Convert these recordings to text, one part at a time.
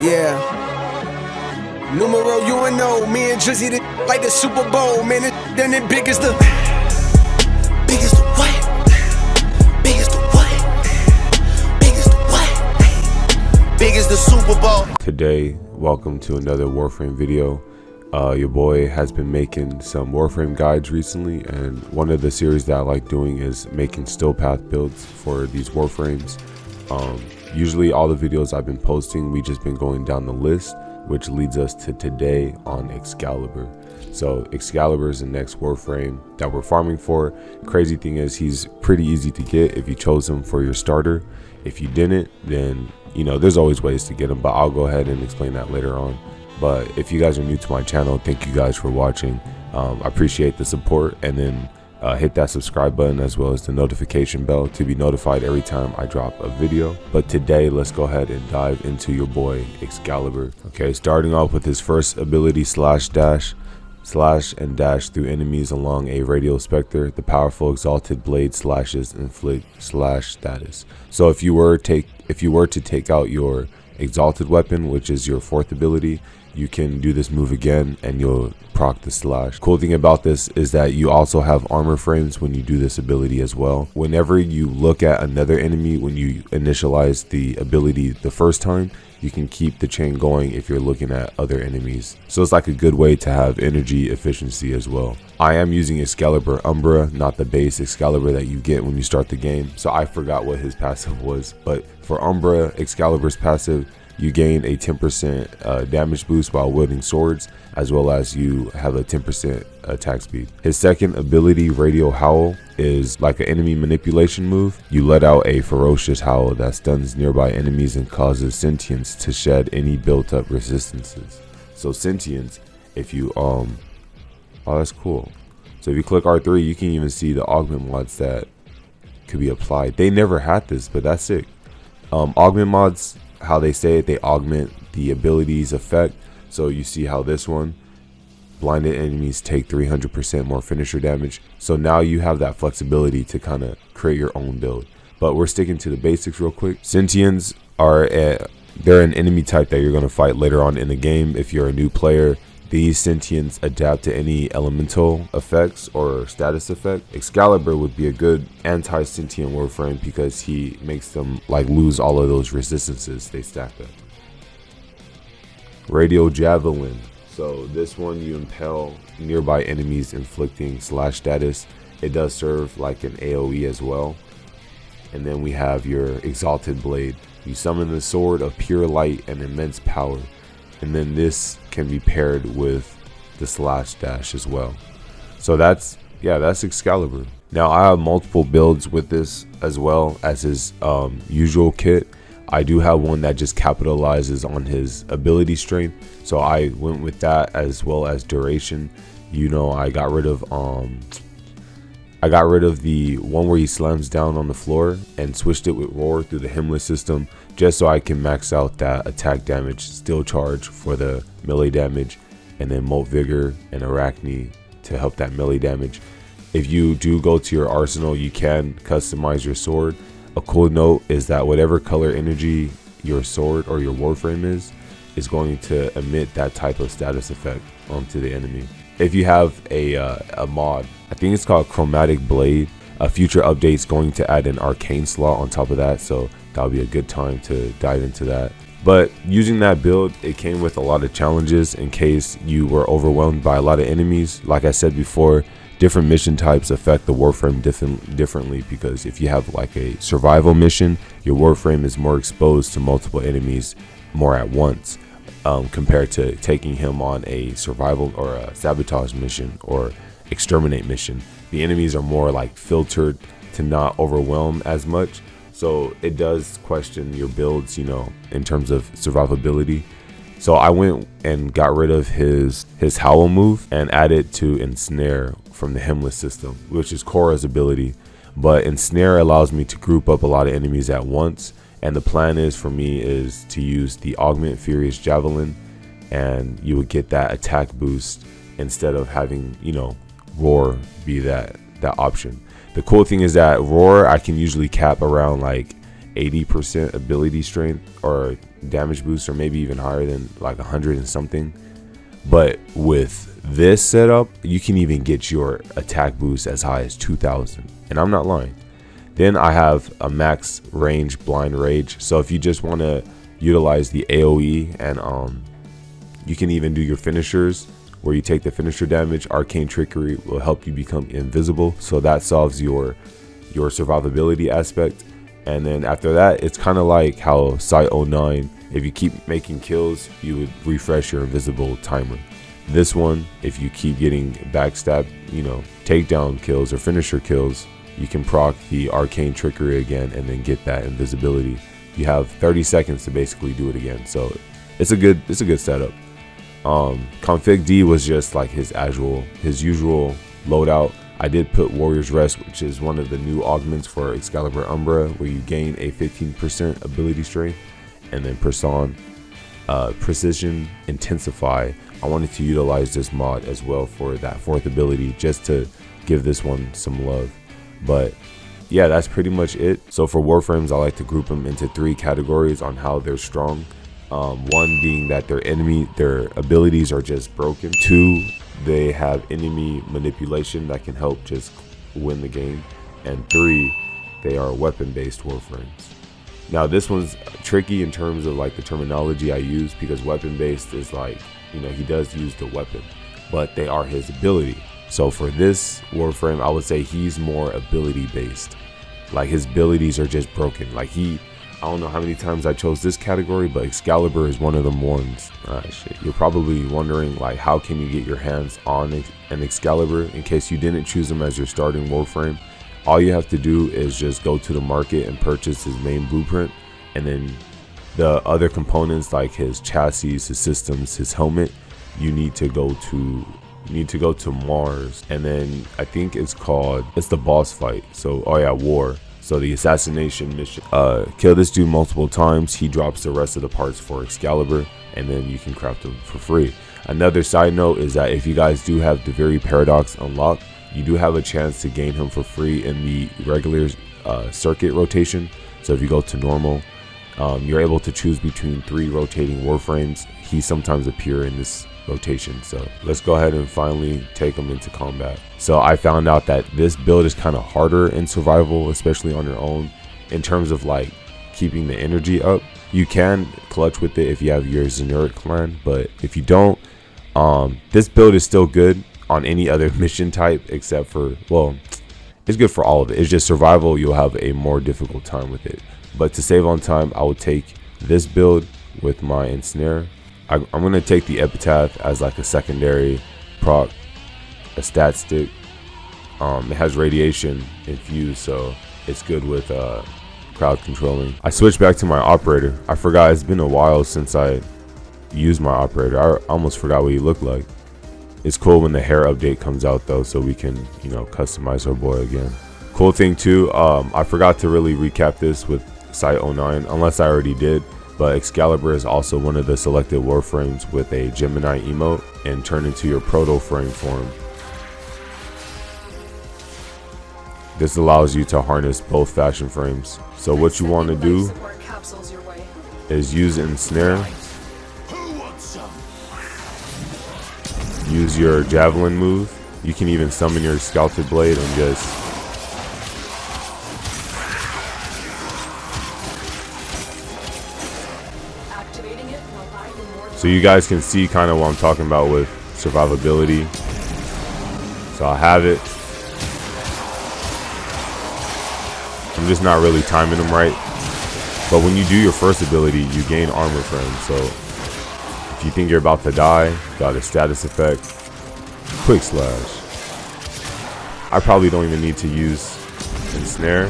Yeah. Numero UNO, me and Drizzy like the Super Bowl, man. Then it big as the what? Big as the what? Big as the what? Big as the Super Bowl. Today, welcome to another Warframe video. Your boy has been making some Warframe guides recently, and one of the series that I like doing is making Steelpath builds for these Warframes. Usually all the videos I've been posting, we just been going down the list, which leads us to today on Excalibur. So Excalibur is the next Warframe that we're farming for. Crazy thing is, he's pretty easy to get if you chose him for your starter. If you didn't, then you know there's always ways to get him, but I'll go ahead and explain that later on. But if you guys are new to my channel, thank you guys for watching. I appreciate the support, and then hit that subscribe button as well as the notification bell to be notified every time I drop a video. But today, let's go ahead and dive into your boy Excalibur. Okay, starting off with his first ability, slash and dash through enemies along a radial specter. The powerful exalted blade slashes inflict slash status. So if you were to take out your exalted weapon, which is your fourth ability, you can do this move again and you'll proc the slash. Cool thing about this is that you also have armor frames when you do this ability as well. Whenever you look at another enemy, when you initialize the ability the first time, you can keep the chain going if you're looking at other enemies. So it's like a good way to have energy efficiency as well. I am using Excalibur Umbra, not the base Excalibur that you get when you start the game. So I forgot what his passive was, but for Umbra, Excalibur's passive, you gain a 10% damage boost while wielding swords, as well as you have a 10% attack speed. His second ability, Radial Howl, is like an enemy manipulation move. You let out a ferocious howl that stuns nearby enemies and causes sentients to shed any built-up resistances. So sentients, if you oh, that's cool. So if you click R3, you can even see the augment mods that could be applied. They never had this, but that's sick. Augment mods, how they say it, they augment the abilities effect. So you see how this one, blinded enemies take 300% more finisher damage. So now you have that flexibility to kind of create your own build. But we're sticking to the basics real quick. Sentients are they're an enemy type that you're going to fight later on in the game. If you're a new player, these sentients adapt to any elemental effects or status effect. Excalibur would be a good anti-sentient Warframe because he makes them like lose all of those resistances they stack up. Radial Javelin. So this one, you impale nearby enemies, inflicting slash status. It does serve like an AoE as well. And then we have your Exalted Blade. You summon the sword of pure light and immense power. And then this can be paired with the slash dash as well. So that's Excalibur. Now I have multiple builds with this as well as his usual kit. I do have one that just capitalizes on his ability strength, so I went with that, as well as duration. You know, I got rid of the one where he slams down on the floor and switched it with roar through the hemless system, just so I can max out that attack damage, still charge for the melee damage, and then Molt Vigor and Arachne to help that melee damage. If you do go to your arsenal, you can customize your sword. A cool note is that whatever color energy your sword or your Warframe is going to emit that type of status effect onto the enemy. If you have a mod, I think it's called Chromatic Blade, a future update is going to add an arcane slot on top of that, so that'll be a good time to dive into that. But using that build, it came with a lot of challenges in case you were overwhelmed by a lot of enemies. Like I said before, different mission types affect the Warframe differently, because if you have like a survival mission, your Warframe is more exposed to multiple enemies more at once, compared to taking him on a survival or a sabotage mission or exterminate mission. The enemies are more like filtered to not overwhelm as much, so it does question your builds, you know, in terms of survivability. So I went and got rid of his howl move and added to ensnare from the hemless system, which is Korra's ability. But ensnare allows me to group up a lot of enemies at once, and the plan is for me is to use the augment Furious Javelin, and you would get that attack boost instead of having, you know, roar be that option. The cool thing is that roar I can usually cap around like 80% ability strength or damage boost, or maybe even higher than like 100 and something. But with this setup, you can even get your attack boost as high as 2000, and I'm not lying. Then I have a max range blind rage, so if you just want to utilize the AoE, and you can even do your finishers where you take the finisher damage. Arcane Trickery will help you become invisible, so that solves your survivability aspect. And then after that, it's kind of like how Sight 09, if you keep making kills, you would refresh your invisible timer. This one, if you keep getting backstab, takedown kills or finisher kills, you can proc the Arcane Trickery again and then get that invisibility. You have 30 seconds to basically do it again, so it's a good setup. Config D was just like his usual loadout. I did put Warrior's Rest, which is one of the new augments for Excalibur Umbra, where you gain a 15% ability strength, and then Precision Intensify. I wanted to utilize this mod as well for that 4th ability, just to give this one some love. But yeah, that's pretty much it. So for Warframes, I like to group them into 3 categories on how they're strong. One being that their abilities are just broken. 2, they have enemy manipulation that can help just win the game. And 3, they are weapon-based Warframes. Now this one's tricky in terms of like the terminology I use, because weapon-based is like, he does use the weapon, but they are his ability. So for this Warframe, I would say he's more ability-based. Like his abilities are just broken. Like I don't know how many times I chose this category, but Excalibur is one of them ones. You're probably wondering, like, how can you get your hands on an Excalibur? In case you didn't choose him as your starting Warframe, all you have to do is just go to the market and purchase his main blueprint, and then the other components like his chassis, his systems, his helmet, you need to go to Mars, and then I think it's the boss fight. So War. So the assassination mission, kill this dude multiple times. He drops the rest of the parts for Excalibur, and then you can craft them for free. Another side note is that if you guys do have the very Paradox unlocked, you do have a chance to gain him for free in the regular circuit rotation. So if you go to normal, you're able to choose between 3 rotating Warframes. He sometimes appear in this rotation. So let's go ahead and finally take them into combat. So I found out that this build is kind of harder in survival, especially on your own, in terms of like keeping the energy up. You can clutch with it if you have your Xenuric clan, but if you don't, this build is still good on any other mission type except for, well, it's good for all of it. It's just survival, you'll have a more difficult time with it. But to save on time, I would take this build with my Ensnare. I'm going to take the Epitaph as like a secondary proc, a stat stick. It has radiation infused, so it's good with crowd controlling. I switched back to my operator. I forgot, it's been a while since I used my operator. I almost forgot what he looked like. It's cool when the hair update comes out though, so we can, customize our boy again. Cool thing too, I forgot to really recap this with Sight 09, unless I already did. But Excalibur is also one of the selected Warframes with a Gemini emote and turn into your proto frame form. This allows you to harness both fashion frames. So what you want to do is use Ensnare, use your Javelin move. You can even summon your Scalped Blade and just so you guys can see kind of what I'm talking about with survivability. So I have it. I'm just not really timing them right. But when you do your first ability, you gain armor frame. So if you think you're about to die, got a status effect, quick slash. I probably don't even need to use Ensnare,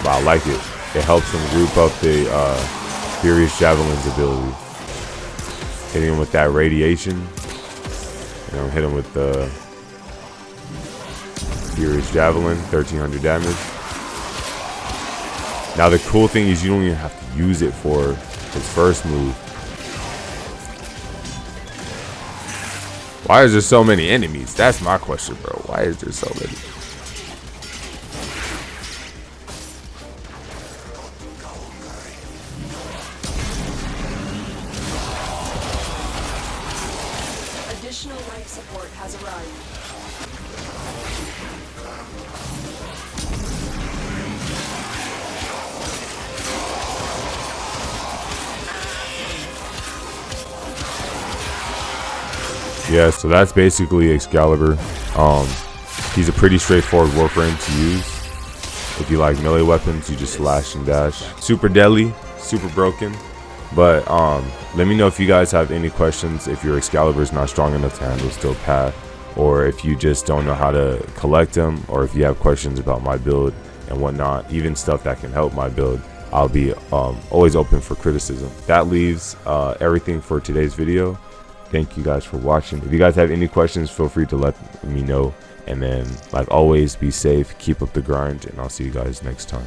but I like it. It helps them group up the Furious Javelin's ability. Hitting him with that radiation. And I'll hit him with the Furious Javelin, 1300 damage. Now the cool thing is you don't even have to use it for his first move. Why is there so many enemies? That's my question, bro. Why is there so many? Life support has arrived. Yeah, so that's basically Excalibur. He's a pretty straightforward Warframe to use. If you like melee weapons, you just slash and dash. Super deadly, super broken. But let me know if you guys have any questions, if your Excalibur is not strong enough to handle Steelpath, or if you just don't know how to collect them, or if you have questions about my build and whatnot, even stuff that can help my build. I'll be always open for criticism. That leaves everything for today's video. Thank you guys for watching. If you guys have any questions, feel free to let me know. And then, like always, be safe, keep up the grind, and I'll see you guys next time.